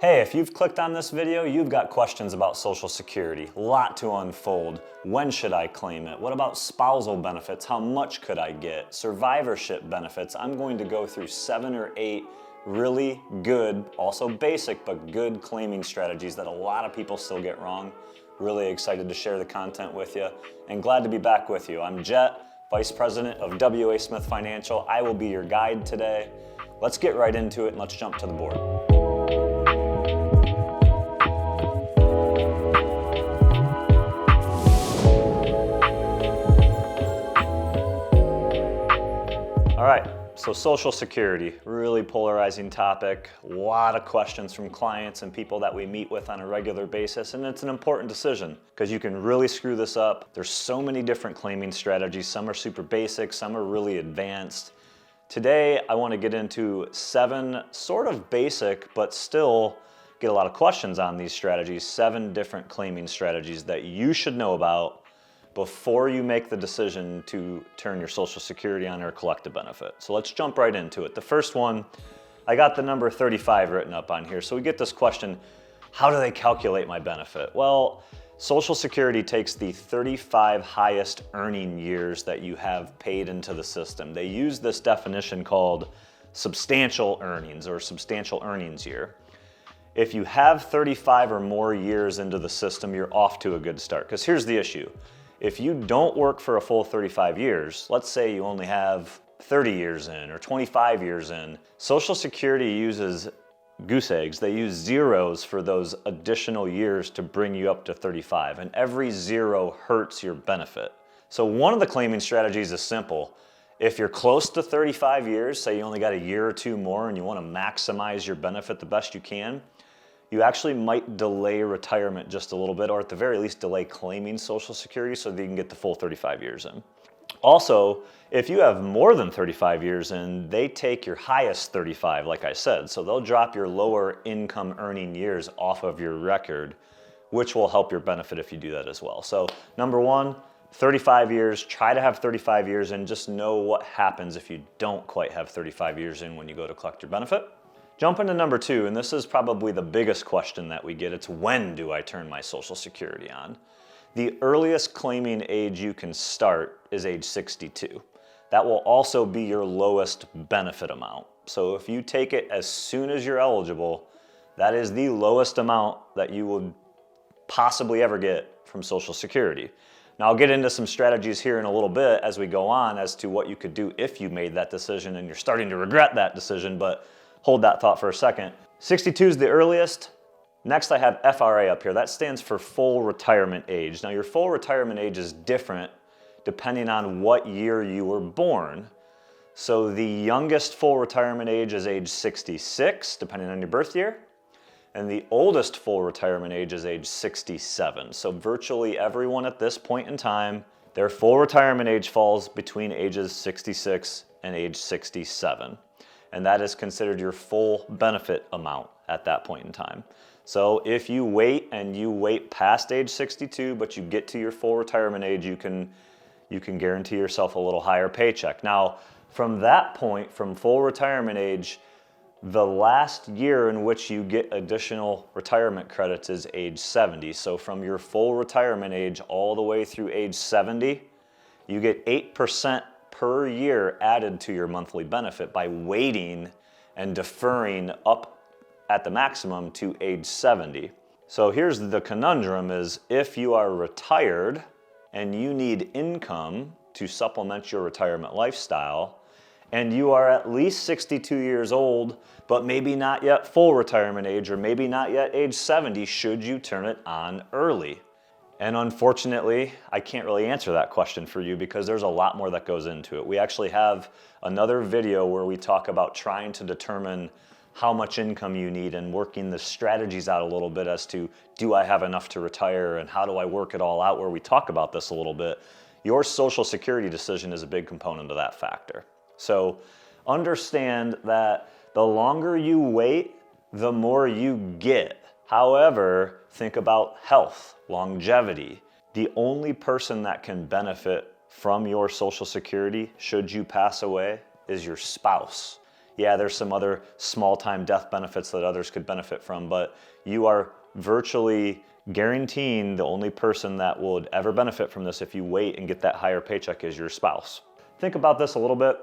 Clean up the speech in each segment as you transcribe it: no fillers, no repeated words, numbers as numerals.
Hey, if you've clicked on this video, you've got questions about Social Security. A lot to unfold. When should I claim it? What about spousal benefits? How much could I get? Survivorship benefits. I'm going to go through 7 or 8 really good, also basic, but good claiming strategies that a lot of people still get wrong. Really excited to share the content with you and glad to be back with you. I'm Jet, Vice President of W.A. Smith Financial. I will be your guide today. Let's get right into it and let's jump to the board. All right, so Social Security, really polarizing topic. A lot of questions from clients and people that we meet with on a regular basis, and it's an important decision because you can really screw this up. There's so many different claiming strategies. Some are super basic, some are really advanced. Today, I want to get into 7 sort of basic, but still get a lot of questions on these strategies, 7 different claiming strategies that you should know about before you make the decision to turn your Social Security on or collect a benefit. So let's jump right into it. The first one, I got the number 35 written up on here. So we get this question, how do they calculate my benefit? Well, Social Security takes the 35 highest earning years that you have paid into the system. They use this definition called substantial earnings or substantial earnings year. If you have 35 or more years into the system, you're off to a good start. Because here's the issue. If you don't work for a full 35 years, let's say you only have 30 years in or 25 years in, Social Security uses goose eggs. They use zeros for those additional years to bring you up to 35, and every zero hurts your benefit. So one of the claiming strategies is simple. If you're close to 35 years, say you only got a year or 2 more and you want to maximize your benefit the best you can, you actually might delay retirement just a little bit, or at the very least delay claiming Social Security so that you can get the full 35 years in. Also, if you have more than 35 years in, they take your highest 35, like I said, so they'll drop your lower income earning years off of your record, which will help your benefit if you do that as well. So number 1, 35 years, try to have 35 years in, just know what happens if you don't quite have 35 years in when you go to collect your benefit. Jump into number 2, and this is probably the biggest question that we get. It's when do I turn my Social Security on? The earliest claiming age you can start is age 62. That will also be your lowest benefit amount. So if you take it as soon as you're eligible, that is the lowest amount that you would possibly ever get from Social Security. Now I'll get into some strategies here in a little bit as we go on as to what you could do if you made that decision and you're starting to regret that decision, but hold that thought for a second. 62 is the earliest. Next I have FRA up here. That stands for full retirement age. Now your full retirement age is different depending on what year you were born. So the youngest full retirement age is age 66, depending on your birth year. And the oldest full retirement age is age 67. So virtually everyone at this point in time, their full retirement age falls between ages 66 and age 67. And that is considered your full benefit amount at that point in time. So if you wait and you wait past age 62, but you get to your full retirement age, you can guarantee yourself a little higher paycheck. Now, from that point, from full retirement age, the last year in which you get additional retirement credits is age 70. So from your full retirement age all the way through age 70, you get 8% per year added to your monthly benefit by waiting and deferring up at the maximum to age 70. So here's the conundrum is if you are retired and you need income to supplement your retirement lifestyle, and you are at least 62 years old, but maybe not yet full retirement age or maybe not yet age 70, should you turn it on early? And unfortunately, I can't really answer that question for you because there's a lot more that goes into it. We actually have another video where we talk about trying to determine how much income you need and working the strategies out a little bit as to, do I have enough to retire and how do I work it all out, where we talk about this a little bit. Your Social Security decision is a big component of that factor. So understand that the longer you wait, the more you get. However, think about health, longevity. The only person that can benefit from your Social Security, should you pass away, is your spouse. Yeah, there's some other small-time death benefits that others could benefit from, but you are virtually guaranteeing the only person that would ever benefit from this if you wait and get that higher paycheck is your spouse. Think about this a little bit.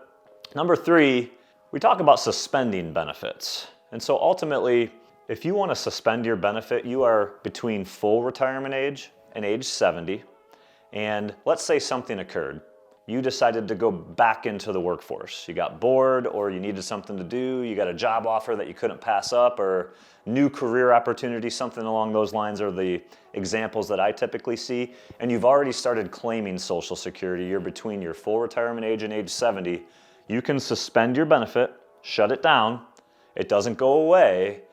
Number 3, we talk about suspending benefits. And so ultimately, if you want to suspend your benefit, you are between full retirement age and age 70. And let's say something occurred. You decided to go back into the workforce. You got bored, or you needed something to do. You got a job offer that you couldn't pass up, or new career opportunity, something along those lines are the examples that I typically see. And you've already started claiming Social Security. You're between your full retirement age and age 70. You can suspend your benefit, shut it down. It doesn't go away.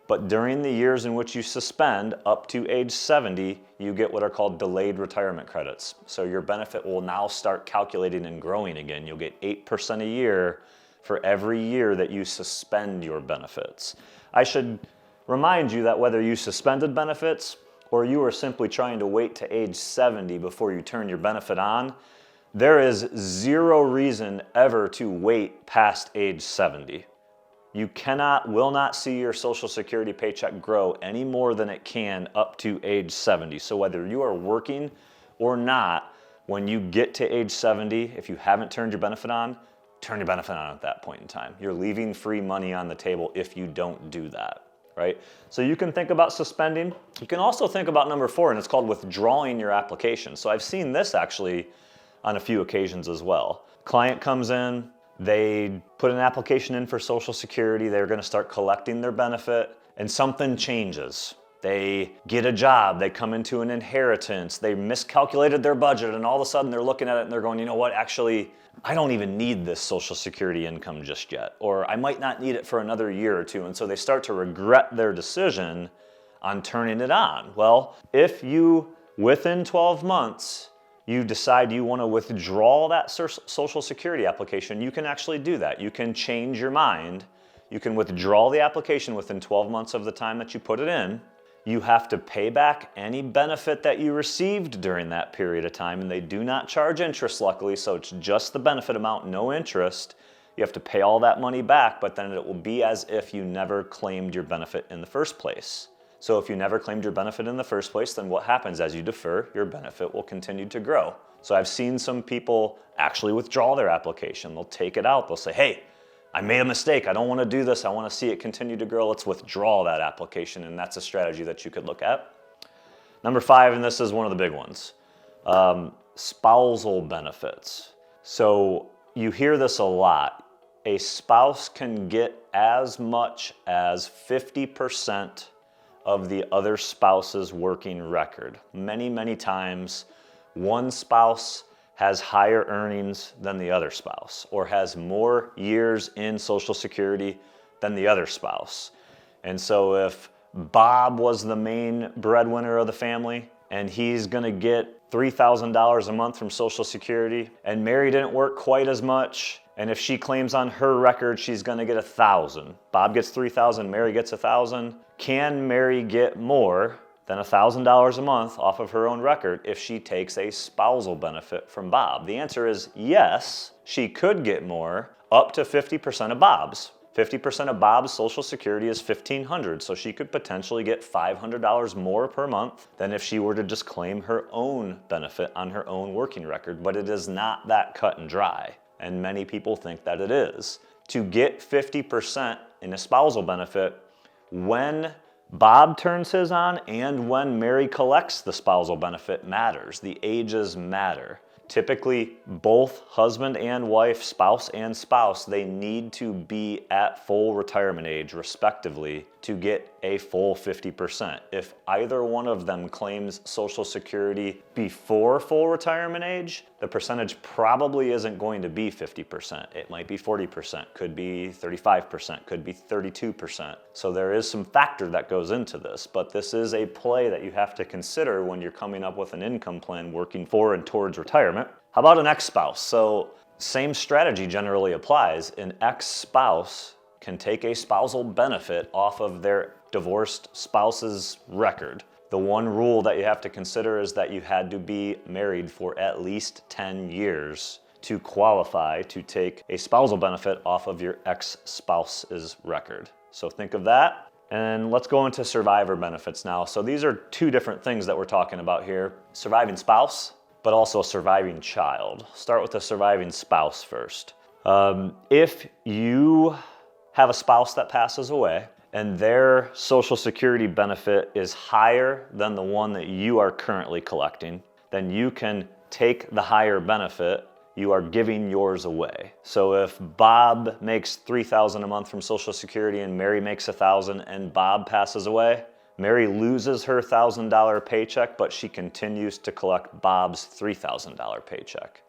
But during the years in which you suspend up to age 70, you get what are called delayed retirement credits. So your benefit will now start calculating and growing again. You'll get 8% a year for every year that you suspend your benefits. I should remind you that whether you suspended benefits or you are simply trying to wait to age 70 before you turn your benefit on, there is zero reason ever to wait past age 70. You will not see your Social Security paycheck grow any more than it can up to age 70. So whether you are working or not, when you get to age 70, if you haven't turned your benefit on, turn your benefit on at that point in time. You're leaving free money on the table if you don't do that, right? So you can think about suspending. You can also think about number 4, and it's called withdrawing your application. So I've seen this actually on a few occasions as well. Client comes in, they put an application in for Social Security, they're gonna start collecting their benefit, and something changes. They get a job, they come into an inheritance, they miscalculated their budget, and all of a sudden they're looking at it and they're going, you know what, actually, I don't even need this Social Security income just yet, or I might not need it for another year or two, and so they start to regret their decision on turning it on. Well, if you, within 12 months, you decide you want to withdraw that Social Security application, you can actually do that. You can change your mind. You can withdraw the application within 12 months of the time that you put it in. You have to pay back any benefit that you received during that period of time, and they do not charge interest, luckily, so it's just the benefit amount, no interest. You have to pay all that money back, but then it will be as if you never claimed your benefit in the first place. So if you never claimed your benefit in the first place, then what happens as you defer, your benefit will continue to grow. So I've seen some people actually withdraw their application. They'll take it out. They'll say, hey, I made a mistake. I don't want to do this. I want to see it continue to grow. Let's withdraw that application. And that's a strategy that you could look at. Number 5, and this is one of the big ones, spousal benefits. So you hear this a lot. A spouse can get as much as 50% of the other spouse's working record. Many, many times, one spouse has higher earnings than the other spouse, or has more years in Social Security than the other spouse. And so if Bob was the main breadwinner of the family, and he's gonna get $3,000 a month from Social Security, and Mary didn't work quite as much, and if she claims on her record, she's gonna get $1,000. Bob gets $3,000, Mary gets $1,000. Can Mary get more than $1,000 a month off of her own record if she takes a spousal benefit from Bob? The answer is yes, she could get more, up to 50% of Bob's. 50% of Bob's Social Security is $1,500, so she could potentially get $500 more per month than if she were to just claim her own benefit on her own working record, but it is not that cut and dry, and many people think that it is. To get 50% in a spousal benefit, when Bob turns his on and when Mary collects the spousal benefit matters. The ages matter. Typically, both husband and wife, spouse and spouse, they need to be at full retirement age, respectively, to get a full 50%. If either one of them claims Social Security before full retirement age, the percentage probably isn't going to be 50%. It might be 40%, could be 35%, could be 32%. So there is some factor that goes into this, but this is a play that you have to consider when you're coming up with an income plan working for and towards retirement. How about an ex-spouse? So same strategy generally applies. An ex-spouse can take a spousal benefit off of their divorced spouse's record. The one rule that you have to consider is that you had to be married for at least 10 years to qualify to take a spousal benefit off of your ex-spouse's record. So think of that. And let's go into survivor benefits now. So these are two different things that we're talking about here. Surviving spouse, but also surviving child. Start with the surviving spouse first. If you have a spouse that passes away and their Social Security benefit is higher than the one that you are currently collecting, then you can take the higher benefit. You are giving yours away. So if Bob makes $3,000 a month from Social Security and Mary makes $1,000 and Bob passes away, Mary loses her $1,000 paycheck, but she continues to collect Bob's $3,000 paycheck.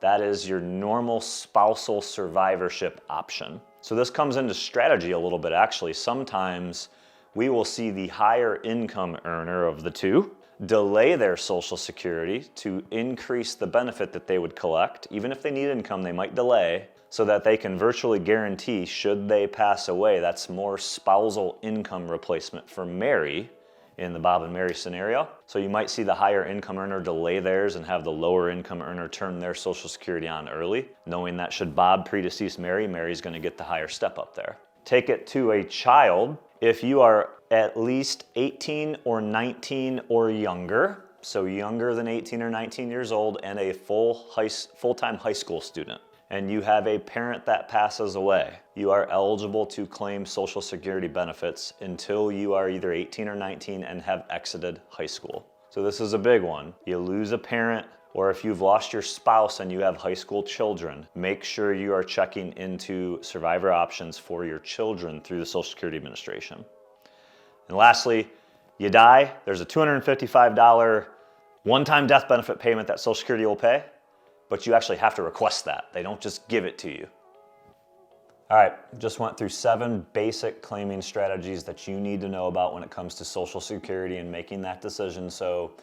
That is your normal spousal survivorship option. So this comes into strategy a little bit actually. Sometimes we will see the higher income earner of the two delay their Social Security to increase the benefit that they would collect. Even if they need income, they might delay so that they can virtually guarantee, should they pass away, that's more spousal income replacement for Mary in the Bob and Mary scenario. So you might see the higher income earner delay theirs and have the lower income earner turn their Social Security on early, knowing that should Bob predecease Mary, Mary's gonna get the higher step up there. Take it to a child. If you are at least 18 or 19 or younger, so younger than 18 or 19 years old and a full-time high school student, and you have a parent that passes away, you are eligible to claim Social Security benefits until you are either 18 or 19 and have exited high school. So this is a big one. You lose a parent, or if you've lost your spouse and you have high school children, make sure you are checking into survivor options for your children through the Social Security Administration. And lastly, you die, there's a $255 one-time death benefit payment that Social Security will pay, but you actually have to request that. They don't just give it to you. All right, just went through 7 basic claiming strategies that you need to know about when it comes to Social Security and making that decision. So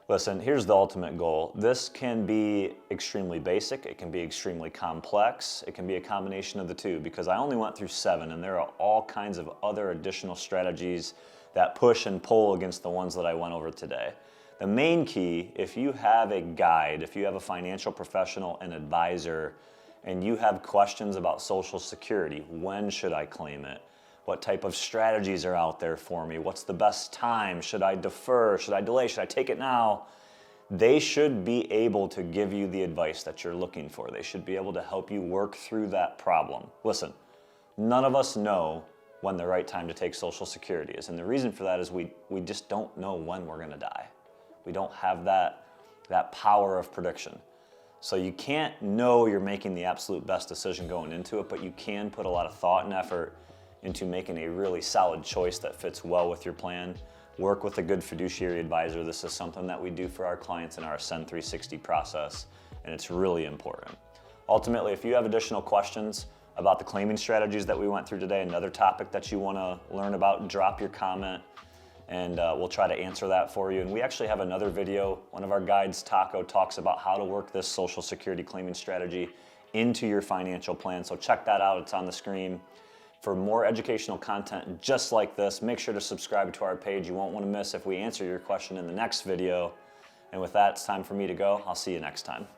listen, here's the ultimate goal. This can be extremely basic, it can be extremely complex, it can be a combination of the two, because I only went through 7 and there are all kinds of other additional strategies that push and pull against the ones that I went over today. The main key, if you have a guide, if you have a financial professional and advisor, and you have questions about Social Security, when should I claim it? What type of strategies are out there for me? What's the best time? Should I defer? Should I delay? Should I take it now? They should be able to give you the advice that you're looking for. They should be able to help you work through that problem. Listen, none of us know when the right time to take Social Security is. And the reason for that is we just don't know when we're gonna die. We don't have that power of prediction. So you can't know you're making the absolute best decision going into it, but you can put a lot of thought and effort into making a really solid choice that fits well with your plan. Work with a good fiduciary advisor. This is something that we do for our clients in our Ascend 360 process, and it's really important. Ultimately, if you have additional questions about the claiming strategies that we went through today, another topic that you want to learn about, drop your comment and we'll try to answer that for you. And we actually have another video. One of our guides, Taco, talks about how to work this Social Security claiming strategy into your financial plan. So check that out, it's on the screen. For more educational content just like this, make sure to subscribe to our page. You won't want to miss if we answer your question in the next video. And with that, it's time for me to go. I'll see you next time.